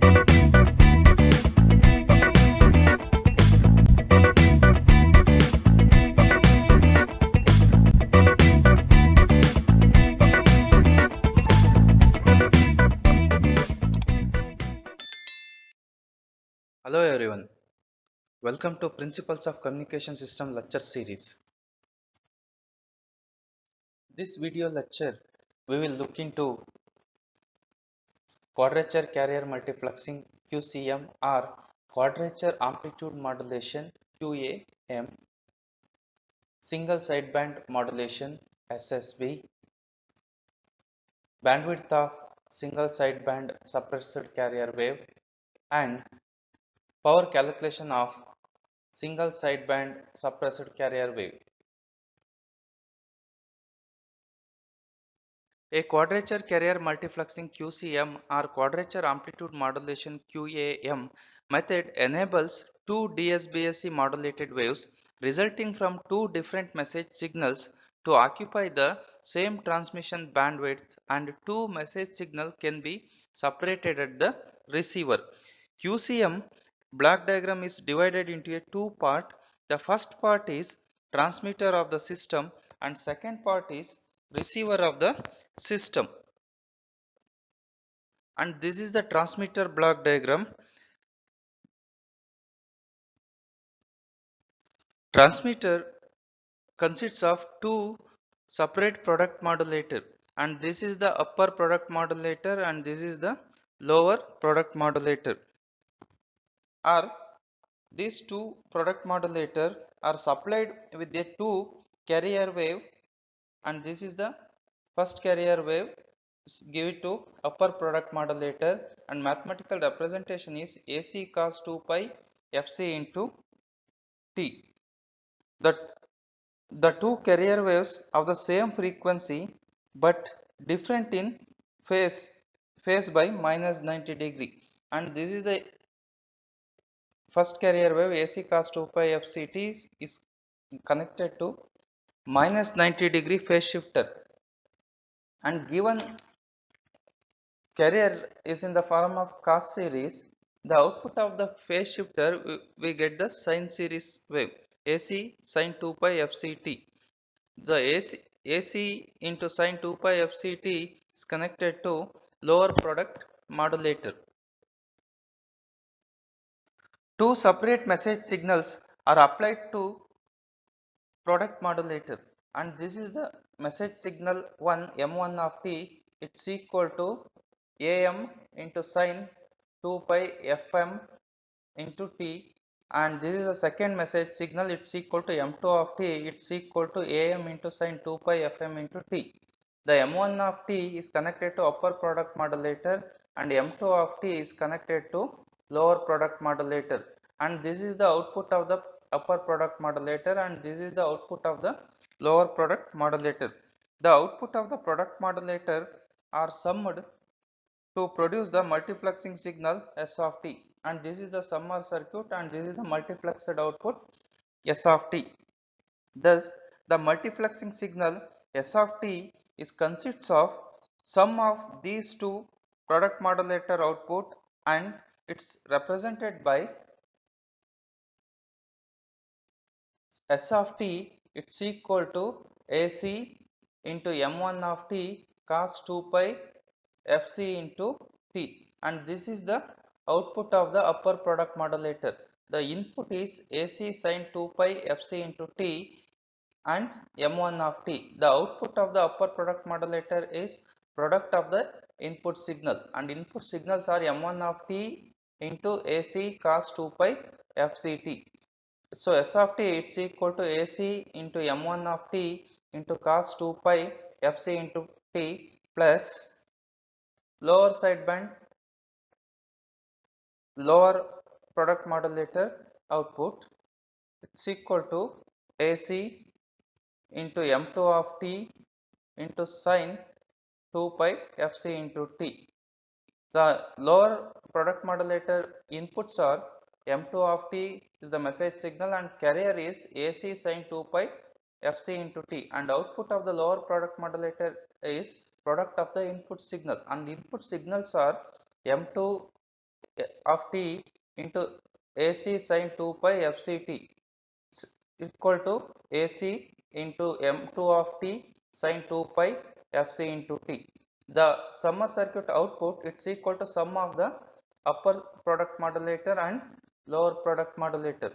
Hello everyone, welcome to Principles of Communication System lecture series. This video lecture we will look into quadrature carrier multiplexing QCM or quadrature amplitude modulation QAM, single sideband modulation SSB, bandwidth of single sideband suppressed carrier wave, and power calculation of single sideband suppressed carrier wave. A quadrature carrier multiplexing QCM or quadrature amplitude modulation QAM method enables two DSBSC modulated waves resulting from two different message signals to occupy the same transmission bandwidth, and two message signals can be separated at the receiver. QCM block diagram is divided into a two-part. The first part is transmitter of the system and second part is receiver of the system, and this is the transmitter block diagram. Transmitter consists of two separate product modulator, and this is the upper product modulator and this is the lower product modulator, or these two product modulator are supplied with a two carrier wave, and this is the first carrier wave give it to upper product modulator, and mathematical representation is AC cos 2 pi Fc into T. The, the two carrier waves of the same frequency but different in phase by minus 90 degree, and this is a first carrier wave AC cos 2 pi Fct is connected to minus 90 degree phase shifter, and given carrier is in the form of cos series, the output of the phase shifter we get the sine series wave AC sin 2 pi Fct. The AC into sin 2 pi Fct is connected to lower product modulator. Two separate message signals are applied to product modulator, and this is the message signal 1 m1 of t, it's equal to am into sin 2 pi fm into t, and this is the second message signal, it's equal to m2 of t, it's equal to am into sin 2 pi fm into t. The m1 of t is connected to upper product modulator and m2 of t is connected to lower product modulator, and this is the output of the upper product modulator and this is the output of the lower product modulator. The output of the product modulator are summed to produce the multiplexing signal S of t, and this is the summer circuit and this is the multiplexed output S of t. Thus, the multiplexing signal S of t is consists of sum of these two product modulator output, and it's represented by S of t, it's equal to AC into m1 of t cos 2 pi Fc into t, and this is the output of the upper product modulator. The input is AC sin 2 pi Fc into t and m1 of t. The output of the upper product modulator is product of the input signal, and input signals are m1 of t into AC cos 2 pi Fct. So S of t it's equal to AC into m1 of t into cos 2 pi Fc into t plus lower sideband lower product modulator output, it's equal to AC into m2 of t into sin 2 pi Fc into t. The lower product modulator inputs are m2 of t is the message signal and carrier is AC sin 2 pi Fc into t, and output of the lower product modulator is product of the input signal, and input signals are m2 of t into AC sin 2 pi fct equal to AC into M2 of t sin 2 pi fc into t. The summer circuit output, it's equal to sum of the upper product modulator and lower product modulator.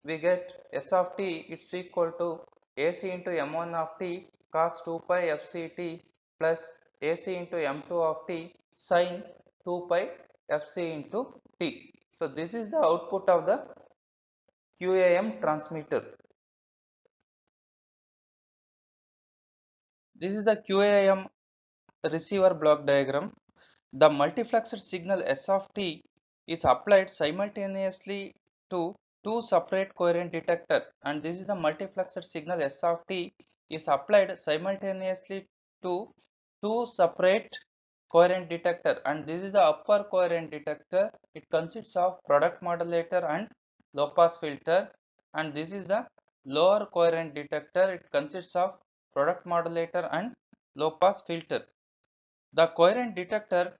We get S of t, it's equal to AC into M1 of t cos 2 pi fct plus AC into M2 of t sin 2 pi fc into t. So this is the output of the QAM transmitter. This is the QAM receiver block diagram. The multiplexed signal S of t is applied simultaneously to two separate coherent detector, and this is the multiplexed signal S of t is applied simultaneously to two separate coherent detector, and this is the upper coherent detector. It consists of product modulator and low pass filter, and this is the lower coherent detector. It consists of product modulator and low pass filter. The coherent detector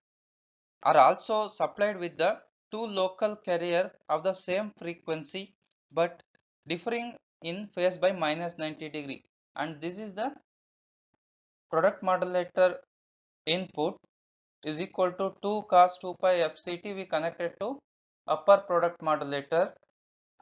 are also supplied with the two local carrier of the same frequency but differing in phase by -90°, and this is the product modulator input is equal to 2 cos 2 pi fct we connected to upper product modulator,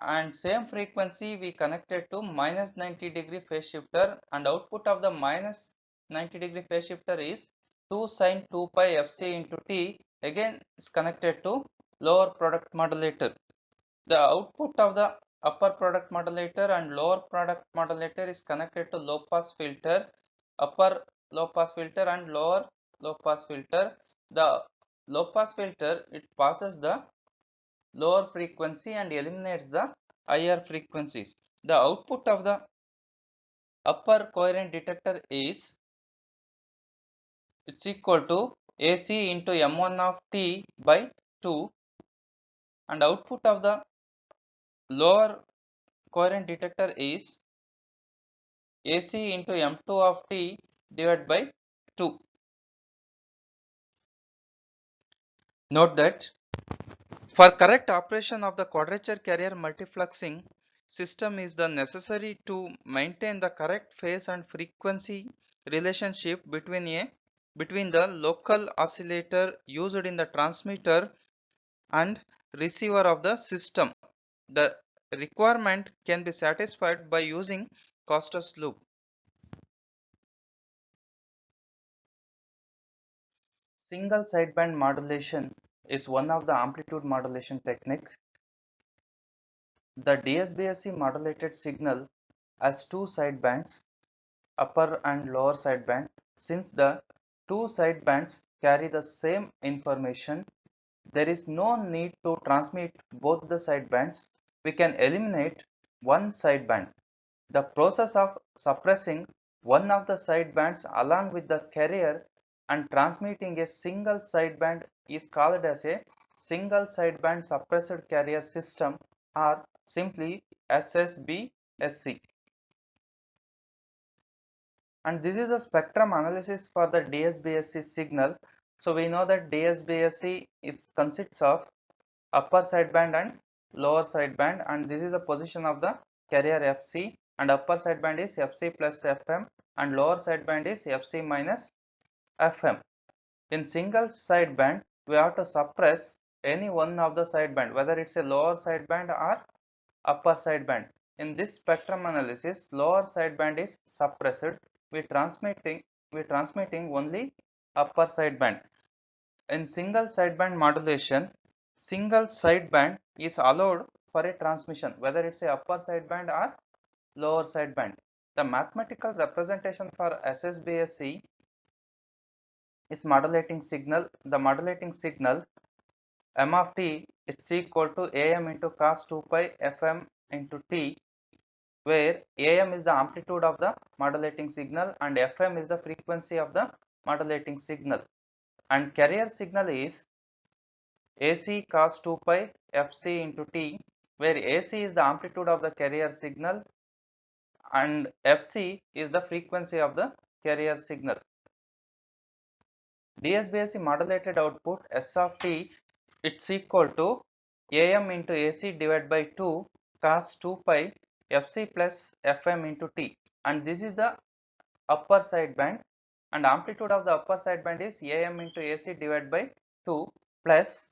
and same frequency we connected to -90° phase shifter, and output of the -90° phase shifter is 2 sin 2 pi fc into t, again is connected to lower product modulator. The output of the upper product modulator and lower product modulator is connected to low pass filter, upper low pass filter and lower low pass filter. The low pass filter, it passes the lower frequency and eliminates the higher frequencies. The output of the upper coherent detector is, it's equal to AC into M1 of t by 2, and output of the lower coherent detector is AC into M2 of t divided by 2. Note that for correct operation of the quadrature carrier multiplexing system is the necessary to maintain the correct phase and frequency relationship between the local oscillator used in the transmitter and receiver of the system. The requirement can be satisfied by using Costas loop. Single sideband modulation is one of the amplitude modulation techniques. The DSBSC modulated signal has two sidebands, upper and lower sideband. Since the two sidebands carry the same information, there is no need to transmit both the sidebands. We can eliminate one sideband. The process of suppressing one of the sidebands along with the carrier and transmitting a single sideband is called as a single sideband suppressed carrier system, or simply SSBSC. And this is a spectrum analysis for the DSBSC signal. So we know that DSBSC, it consists of upper sideband and lower sideband, and this is the position of the carrier FC, and upper sideband is FC plus FM and lower sideband is FC minus FM. In single sideband, we have to suppress any one of the sideband, whether it's a lower sideband or upper sideband. In this spectrum analysis, lower sideband is suppressed. We transmitting only upper sideband. In single sideband modulation, single sideband is allowed for a transmission, whether it's a upper sideband or lower sideband. The mathematical representation for SSBSC is modulating signal. The modulating signal m of t is equal to am into cos 2 pi fm into t, where am is the amplitude of the modulating signal and fm is the frequency of the modulating signal, and carrier signal is AC cos 2 pi fc into t, where AC is the amplitude of the carrier signal and fc is the frequency of the carrier signal. DSBSC modulated output S of t it's equal to AM into AC divided by 2 cos 2 pi Fc plus Fm into T, and this is the upper side band, and amplitude of the upper side band is AM into AC divided by 2 plus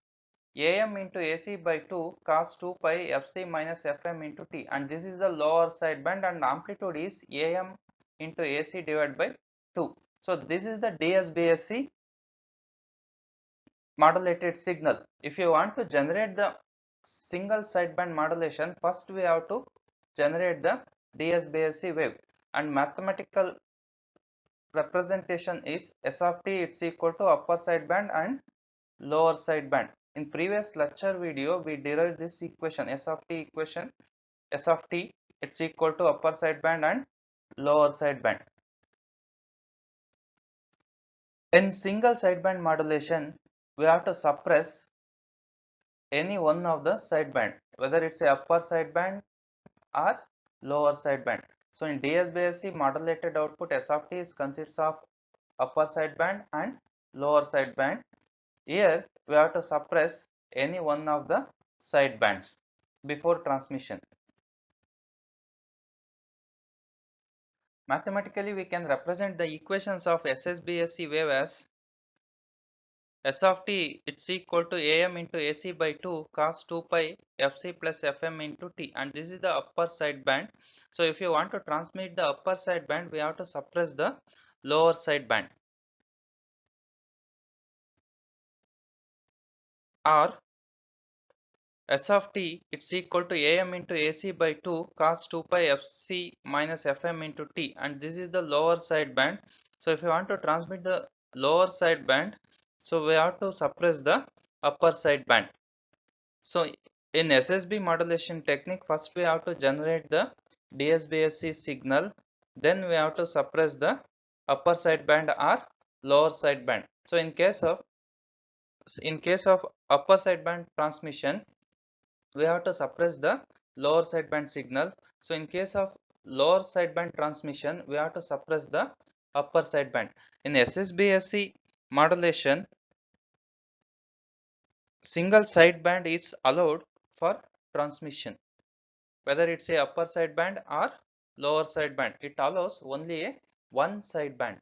AM into AC by 2 cos 2 pi Fc minus Fm into T, and this is the lower side band and amplitude is AM into AC divided by 2. So this is the DSBSC modulated signal. If you want to generate the single sideband modulation, first we have to generate the DSBSC wave, and mathematical representation is S of t, it's equal to upper sideband and lower sideband. In previous lecture video we derived this equation, S of t equation, S of t it's equal to upper sideband and lower sideband. In single sideband modulation we have to suppress any one of the sideband, whether it's a upper sideband or lower sideband. So in DSBSC modulated output, S of t is consists of upper sideband and lower sideband. Here we have to suppress any one of the sidebands before transmission. Mathematically we can represent the equations of SSBSC wave as S of t it's equal to AM into AC by 2 cos 2 pi Fc plus Fm into T, and this is the upper side band. So if you want to transmit the upper side band, we have to suppress the lower side band. Or S of t it's equal to AM into AC by 2 cos 2 pi Fc minus Fm into T, and this is the lower side band. So if you want to transmit the lower side band, so we have to suppress the upper side band. So in SSB modulation technique, first we have to generate the DSBSC signal, then we have to suppress the upper sideband or lower sideband. So in case of upper sideband transmission, we have to suppress the lower sideband signal. So in case of lower sideband transmission, we have to suppress the upper sideband. In SSBSC modulation, single sideband is allowed for transmission, whether it's a upper sideband or lower sideband. It allows only a one sideband.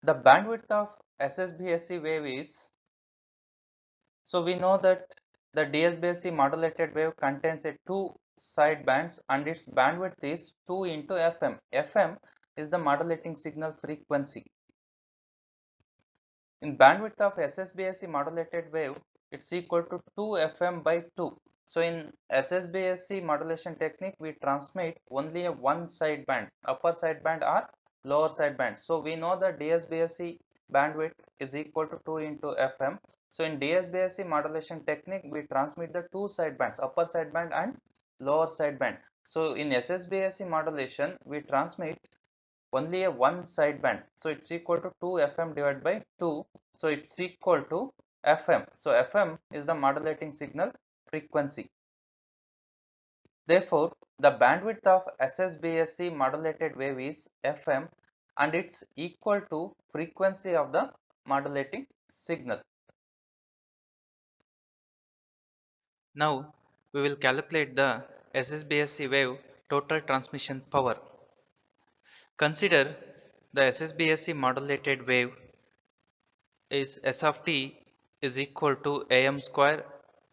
The bandwidth of SSBSC wave is, so we know that the DSBSC modulated wave contains a two sidebands and its bandwidth is 2 into FM. FM is the modulating signal frequency. In bandwidth of SSBSC modulated wave, it's equal to 2 FM by 2. So in SSBSC modulation technique, we transmit only a one sideband, upper sideband or lower sideband. So we know that DSBSC bandwidth is equal to 2 into FM. So in DSBSC modulation technique, we transmit the two sidebands, upper sideband and lower sideband. So in SSBSC modulation, we transmit only a one sideband, so it's equal to 2 FM divided by 2, so it's equal to FM. So FM is the modulating signal frequency. Therefore the bandwidth of SSBSC modulated wave is FM and it's equal to frequency of the modulating signal. Now we will calculate the SSBSC wave total transmission power. Consider the SSBSC modulated wave is S of t is equal to AM square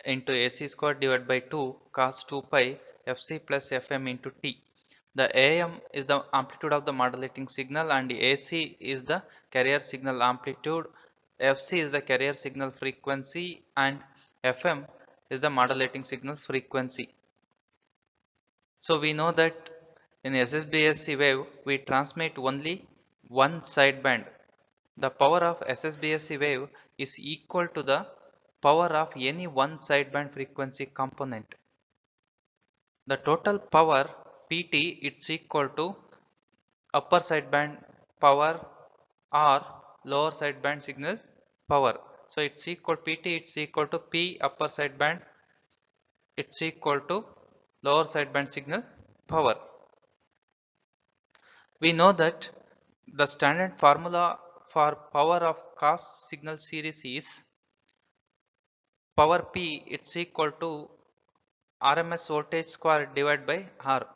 into AC square divided by 2 cos 2 pi Fc plus Fm into T. The AM is the amplitude of the modulating signal and AC is the carrier signal amplitude, Fc is the carrier signal frequency and Fm is the modulating signal frequency. So we know that in SSBSC wave we transmit only one sideband. The power of SSBSC wave is equal to the power of any one sideband frequency component. The total power PT it's equal to upper sideband power or lower sideband signal power. So it's equal PT it's equal to P upper sideband it's equal to lower sideband signal power. We know that the standard formula for power of cos signal series is power P, it's equal to RMS voltage square divided by R.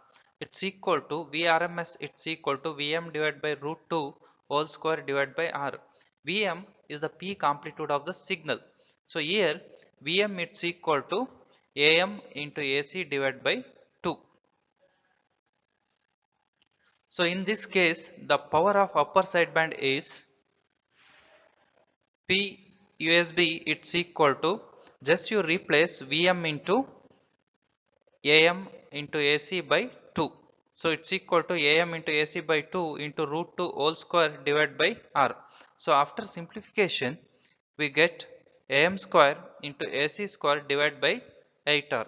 It's equal to Vrms, it's equal to Vm divided by root 2 whole square divided by R. Vm is the peak amplitude of the signal. So here Vm it's equal to Am into AC divided by 2. So in this case the power of upper sideband is P USB, it's equal to, just you replace Vm into Am into AC by 2. So it's equal to Am into AC by 2 into root 2 whole square divided by R. So after simplification we get Am square into AC square divided by 8R.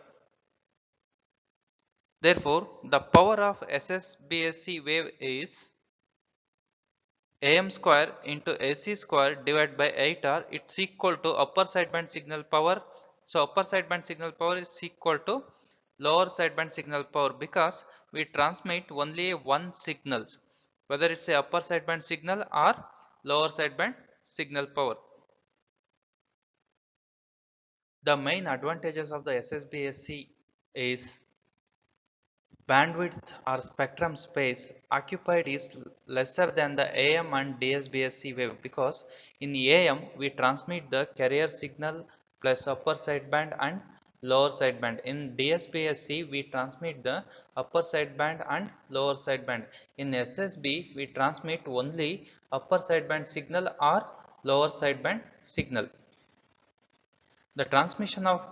Therefore the power of SSBSC wave is Am square into AC square divided by 8R. It's equal to upper sideband signal power. So upper sideband signal power is equal to lower sideband signal power, because we transmit only one signals, whether it's a upper sideband signal or lower sideband signal power. The main advantages of the SSBSC is bandwidth or spectrum space occupied is lesser than the AM and DSBSC wave, because in AM we transmit the carrier signal plus upper sideband and lower sideband. In DSBSC we transmit the upper sideband and lower sideband. In SSB we transmit only upper sideband signal or lower sideband signal. The transmission of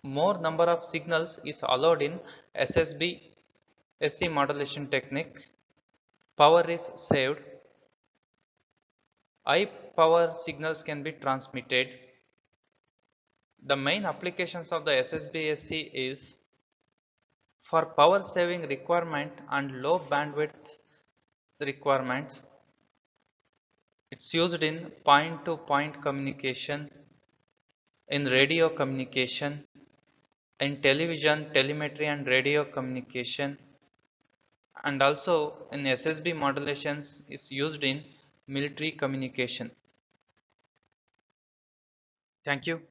more number of signals is allowed in SSB SC modulation technique. Power is saved. High power signals can be transmitted. The main applications of the SSBSC is for power saving requirement and low bandwidth requirements. It's used in point to point communication, in radio communication, in television, telemetry and radio communication, and also in SSB modulations is used in military communication. Thank you.